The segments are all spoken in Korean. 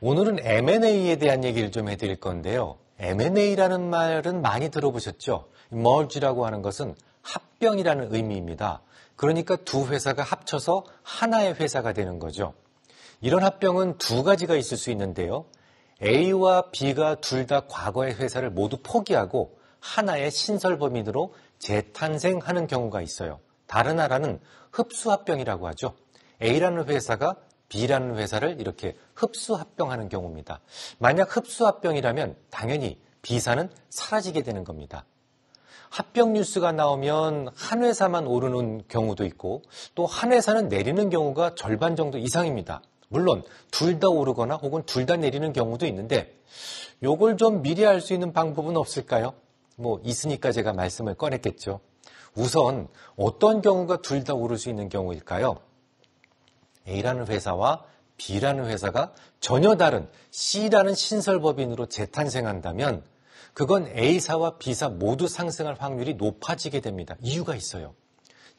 오늘은 M&A에 대한 얘기를 좀 해드릴 건데요. M&A라는 말은 많이 들어보셨죠? merge라고 하는 것은 합병이라는 의미입니다. 그러니까 두 회사가 합쳐서 하나의 회사가 되는 거죠. 이런 합병은 두 가지가 있을 수 있는데요. A와 B가 둘 다 과거의 회사를 모두 포기하고 하나의 신설법인으로 재탄생하는 경우가 있어요. 다른 나라는 흡수합병이라고 하죠. A라는 회사가 B라는 회사를 이렇게 흡수합병하는 경우입니다. 만약 흡수합병이라면 당연히 B사는 사라지게 되는 겁니다. 합병 뉴스가 나오면 한 회사만 오르는 경우도 있고 또 한 회사는 내리는 경우가 절반 정도 이상입니다. 물론 둘 다 오르거나 혹은 둘 다 내리는 경우도 있는데 요걸 좀 미리 알 수 있는 방법은 없을까요? 있으니까 제가 말씀을 꺼냈겠죠. 우선 어떤 경우가 둘 다 오를 수 있는 경우일까요? A라는 회사와 B라는 회사가 전혀 다른 C라는 신설법인으로 재탄생한다면 그건 A사와 B사 모두 상승할 확률이 높아지게 됩니다. 이유가 있어요.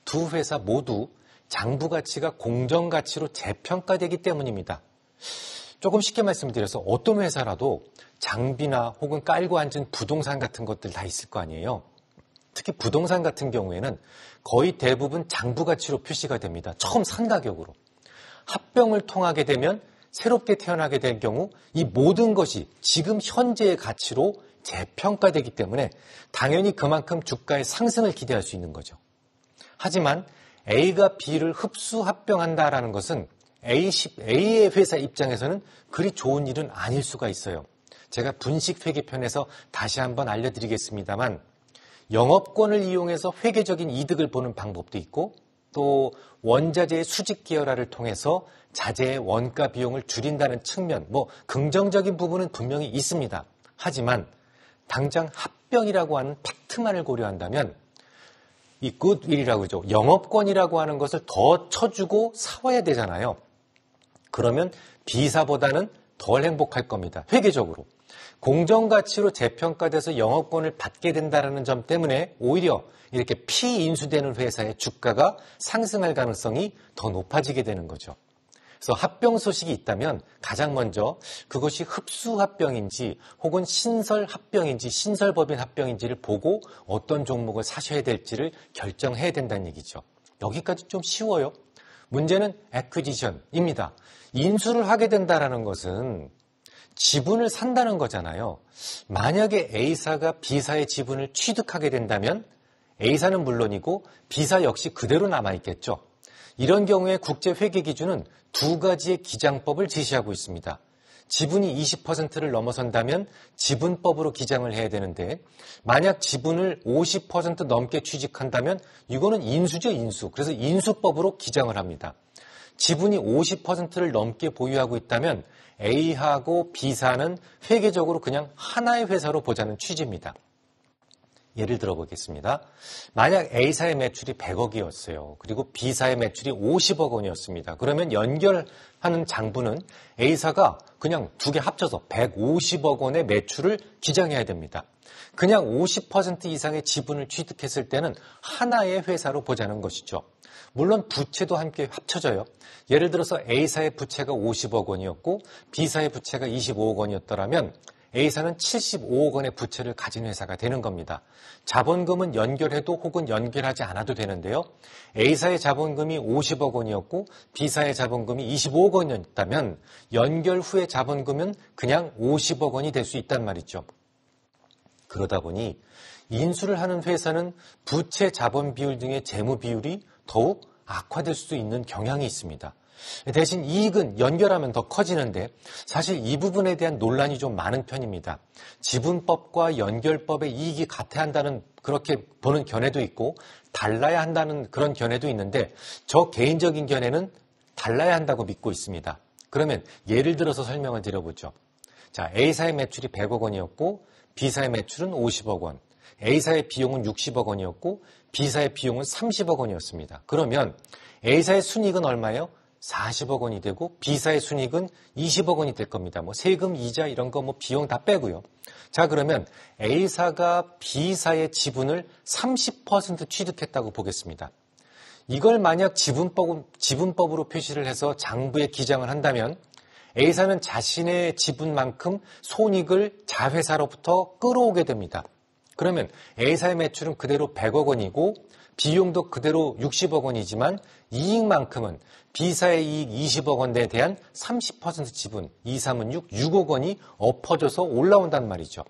두 회사 모두 장부 가치가 공정 가치로 재평가되기 때문입니다. 조금 쉽게 말씀드려서 어떤 회사라도 장비나 혹은 깔고 앉은 부동산 같은 것들 다 있을 거 아니에요. 특히 부동산 같은 경우에는 거의 대부분 장부 가치로 표시가 됩니다. 처음 산 가격으로. 합병을 통하게 되면 새롭게 태어나게 된 경우 이 모든 것이 지금 현재의 가치로 재평가되기 때문에 당연히 그만큼 주가의 상승을 기대할 수 있는 거죠. 하지만 A가 B를 흡수 합병한다라는 것은 A의 회사 입장에서는 그리 좋은 일은 아닐 수가 있어요. 제가 분식회계편에서 다시 한번 알려드리겠습니다만 영업권을 이용해서 회계적인 이득을 보는 방법도 있고 또 원자재의 수직 계열화를 통해서 자재의 원가 비용을 줄인다는 측면, 긍정적인 부분은 분명히 있습니다. 하지만 당장 합병이라고 하는 팩트만을 고려한다면 이 굿윌이라고 하죠. 영업권이라고 하는 것을 더 쳐주고 사와야 되잖아요. 그러면 B사보다는 덜 행복할 겁니다. 회계적으로. 공정가치로 재평가돼서 영업권을 받게 된다는 점 때문에 오히려 이렇게 피인수되는 회사의 주가가 상승할 가능성이 더 높아지게 되는 거죠. 그래서 합병 소식이 있다면 가장 먼저 그것이 흡수합병인지 혹은 신설합병인지 신설법인 합병인지를 보고 어떤 종목을 사셔야 될지를 결정해야 된다는 얘기죠. 여기까지 좀 쉬워요. 문제는 애퀴지션입니다. 인수를 하게 된다는 것은 지분을 산다는 거잖아요. 만약에 A사가 B사의 지분을 취득하게 된다면 A사는 물론이고 B사 역시 그대로 남아있겠죠. 이런 경우에 국제회계기준은 두 가지의 기장법을 제시하고 있습니다. 지분이 20%를 넘어선다면 지분법으로 기장을 해야 되는데 만약 지분을 50% 넘게 취득한다면 이거는 인수죠, 인수. 그래서 인수법으로 기장을 합니다. 지분이 50%를 넘게 보유하고 있다면 A하고 B사는 회계적으로 그냥 하나의 회사로 보자는 취지입니다. 예를 들어 보겠습니다. 만약 A사의 매출이 100억이었어요. 그리고 B사의 매출이 50억 원이었습니다. 그러면 연결하는 장부는 A사가 그냥 두 개 합쳐서 150억 원의 매출을 기장해야 됩니다. 그냥 50% 이상의 지분을 취득했을 때는 하나의 회사로 보자는 것이죠. 물론 부채도 함께 합쳐져요. 예를 들어서 A사의 부채가 50억 원이었고 B사의 부채가 25억 원이었더라면 A사는 75억 원의 부채를 가진 회사가 되는 겁니다. 자본금은 연결해도 혹은 연결하지 않아도 되는데요. A사의 자본금이 50억 원이었고 B사의 자본금이 25억 원이었다면 연결 후의 자본금은 그냥 50억 원이 될 수 있단 말이죠. 그러다 보니 인수를 하는 회사는 부채 자본 비율 등의 재무 비율이 더욱 악화될 수 있는 경향이 있습니다. 대신 이익은 연결하면 더 커지는데 사실 이 부분에 대한 논란이 좀 많은 편입니다. 지분법과 연결법의 이익이 같아야 한다는 그렇게 보는 견해도 있고 달라야 한다는 그런 견해도 있는데 저 개인적인 견해는 달라야 한다고 믿고 있습니다. 그러면 예를 들어서 설명을 드려보죠. 자, A사의 매출이 100억 원이었고 B사의 매출은 50억 원. A사의 비용은 60억 원이었고 B사의 비용은 30억 원이었습니다. 그러면 A사의 순이익은 얼마예요? 40억 원이 되고 B사의 순이익은 20억 원이 될 겁니다. 세금, 이자 이런 거 비용 다 빼고요. 자, 그러면 A사가 B사의 지분을 30% 취득했다고 보겠습니다. 이걸 만약 지분법으로 표시를 해서 장부에 기장을 한다면 A사는 자신의 지분만큼 손익을 자회사로부터 끌어오게 됩니다. 그러면 A사의 매출은 그대로 100억 원이고 비용도 그대로 60억 원이지만 이익만큼은 B사의 이익 20억 원에 대한 30% 지분, 2, 3은 6억 원이 엎어져서 올라온단 말이죠.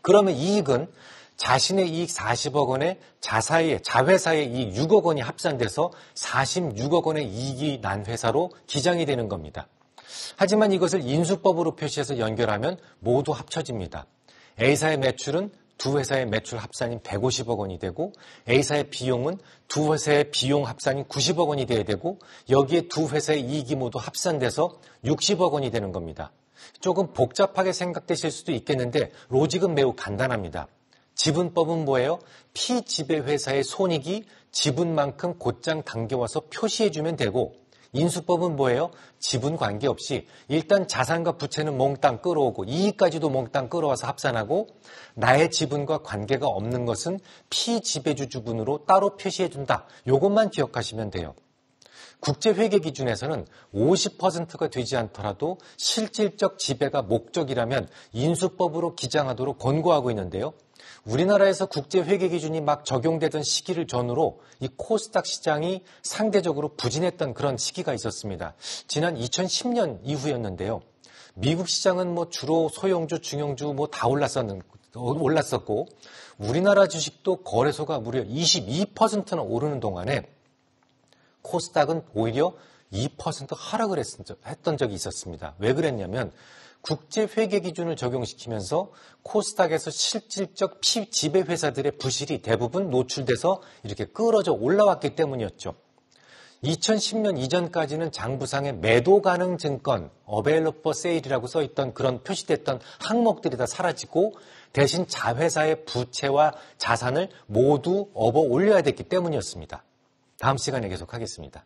그러면 이익은 자신의 이익 40억 원에 자회사의 이익 6억 원이 합산돼서 46억 원의 이익이 난 회사로 기장이 되는 겁니다. 하지만 이것을 인수법으로 표시해서 연결하면 모두 합쳐집니다. A사의 매출은 두 회사의 매출 합산인 150억 원이 되고 A사의 비용은 두 회사의 비용 합산인 90억 원이 돼야 되고 여기에 두 회사의 이익이 모두 합산돼서 60억 원이 되는 겁니다. 조금 복잡하게 생각되실 수도 있겠는데 로직은 매우 간단합니다. 지분법은 뭐예요? 피지배회사의 손익이 지분만큼 곧장 당겨와서 표시해주면 되고 인수법은 뭐예요? 지분 관계없이 일단 자산과 부채는 몽땅 끌어오고 이익까지도 몽땅 끌어와서 합산하고 나의 지분과 관계가 없는 것은 피지배주 주분으로 따로 표시해준다. 이것만 기억하시면 돼요. 국제회계 기준에서는 50%가 되지 않더라도 실질적 지배가 목적이라면 인수법으로 기장하도록 권고하고 있는데요. 우리나라에서 국제회계 기준이 막 적용되던 시기를 전후로 이 코스닥 시장이 상대적으로 부진했던 그런 시기가 있었습니다. 지난 2010년 이후였는데요. 미국 시장은 주로 소형주, 중형주 다 올랐었고 우리나라 주식도 거래소가 무려 22%나 오르는 동안에 코스닥은 오히려 2% 하락을 했던 적이 있었습니다. 왜 그랬냐면 국제회계 기준을 적용시키면서 코스닥에서 실질적 지배회사들의 부실이 대부분 노출돼서 이렇게 끌어져 올라왔기 때문이었죠. 2010년 이전까지는 장부상에 매도 가능 증권, available for sale이라고 써있던 그런 표시됐던 항목들이 다 사라지고 대신 자회사의 부채와 자산을 모두 업어 올려야 됐기 때문이었습니다. 다음 시간에 계속하겠습니다.